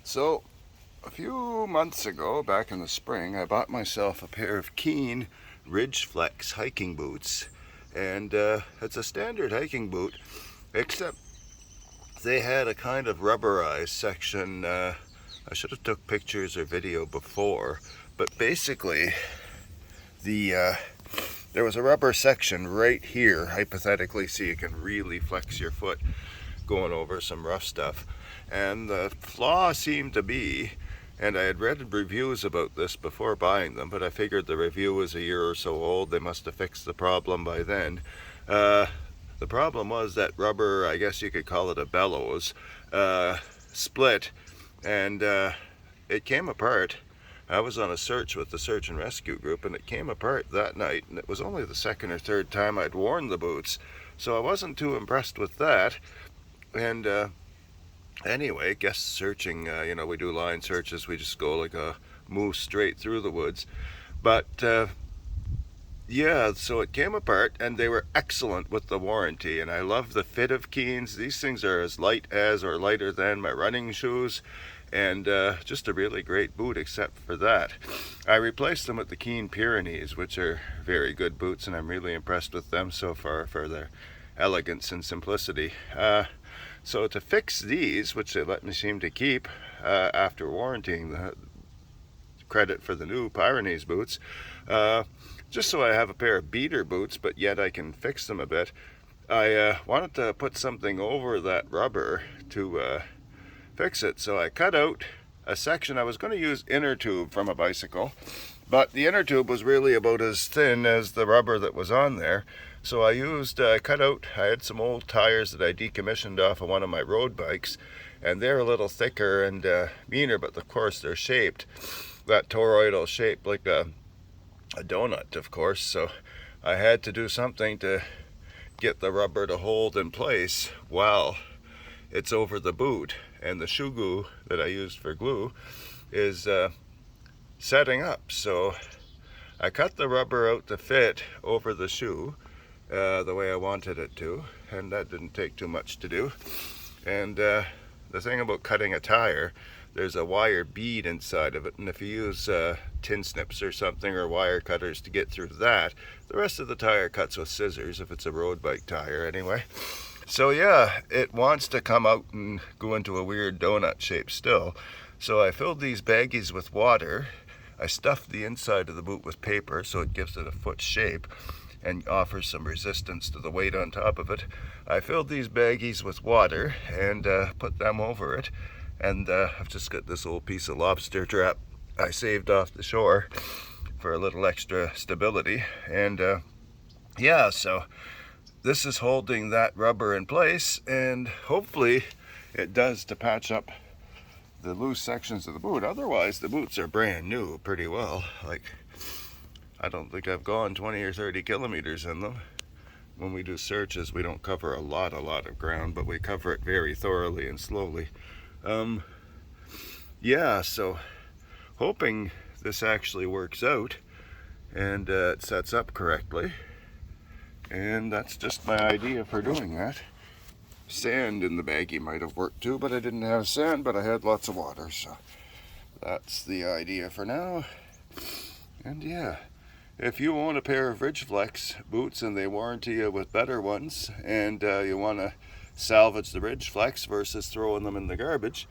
So, a few months ago, back in the spring, I bought myself a pair of Keen Ridgeflex hiking boots. And it's a standard hiking boot, except they had a kind of rubberized section. I should have took pictures or video before, but basically the there was a rubber section right here, hypothetically, so you can really flex your foot going over some rough stuff. And the flaw seemed to be, and I had read reviews about this before buying them, but I figured the review was a year or so old. They must have fixed the problem by then. The problem was that rubber, I guess you could call it a bellows, split, and it came apart. I was on a search with the search and rescue group, and it came apart that night, and it was only the second or third time I'd worn the boots, so I wasn't too impressed with that. And anyway, guess searching, we do line searches, we just go like a moose straight through the woods. But yeah, so it came apart, and they were excellent with the warranty, and I love the fit of Keens. These things are as light as or lighter than my running shoes, and just a really great boot except for that. I replaced them with the Keen Pyrenees, which are very good boots, and I'm really impressed with them so far for their elegance and simplicity. So to fix these, which they let me seem to keep after warranting the credit for the new Pyrenees boots, just so I have a pair of beater boots, but yet I can fix them a bit, I wanted to put something over that rubber to fix it. So I cut out a section. I was going to use inner tube from a bicycle, but the inner tube was really about as thin as the rubber that was on there. So I used, cut out, I had some old tires that I decommissioned off of one of my road bikes, and they're a little thicker and meaner, but of course they're shaped, that toroidal shape, like a donut, of course. So I had to do something to get the rubber to hold in place while it's over the boot, and the shoe glue that I used for glue is setting up. So I cut the rubber out to fit over the shoe the way I wanted it to, and that didn't take too much to do. And the thing about cutting a tire, there's a wire bead inside of it, and if you use tin snips or something, or wire cutters to get through that, the rest of the tire cuts with scissors, if it's a road bike tire anyway. So yeah, it wants to come out and go into a weird donut shape still. So I filled these baggies with water. I stuffed the inside of the boot with paper so it gives it a foot shape and offers some resistance to the weight on top of it. I filled these baggies with water and put them over it. And I've just got this old piece of lobster trap I saved off the shore for a little extra stability. And yeah, so this is holding that rubber in place, and hopefully it does to patch up the loose sections of the boot. Otherwise, the boots are brand new pretty well. Like, I don't think I've gone 20 or 30 kilometers in them. When we do searches, we don't cover a lot of ground, but we cover it very thoroughly and slowly. Yeah, so hoping this actually works out and it sets up correctly. And that's just my idea for doing that. Sand in the baggie might have worked too, but I didn't have sand, but I had lots of water, so that's the idea for now. And yeah, if you own a pair of Ridgeflex boots and they warranty you with better ones, and you want to salvage the Ridgeflex versus throwing them in the garbage,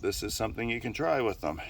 this is something you can try with them.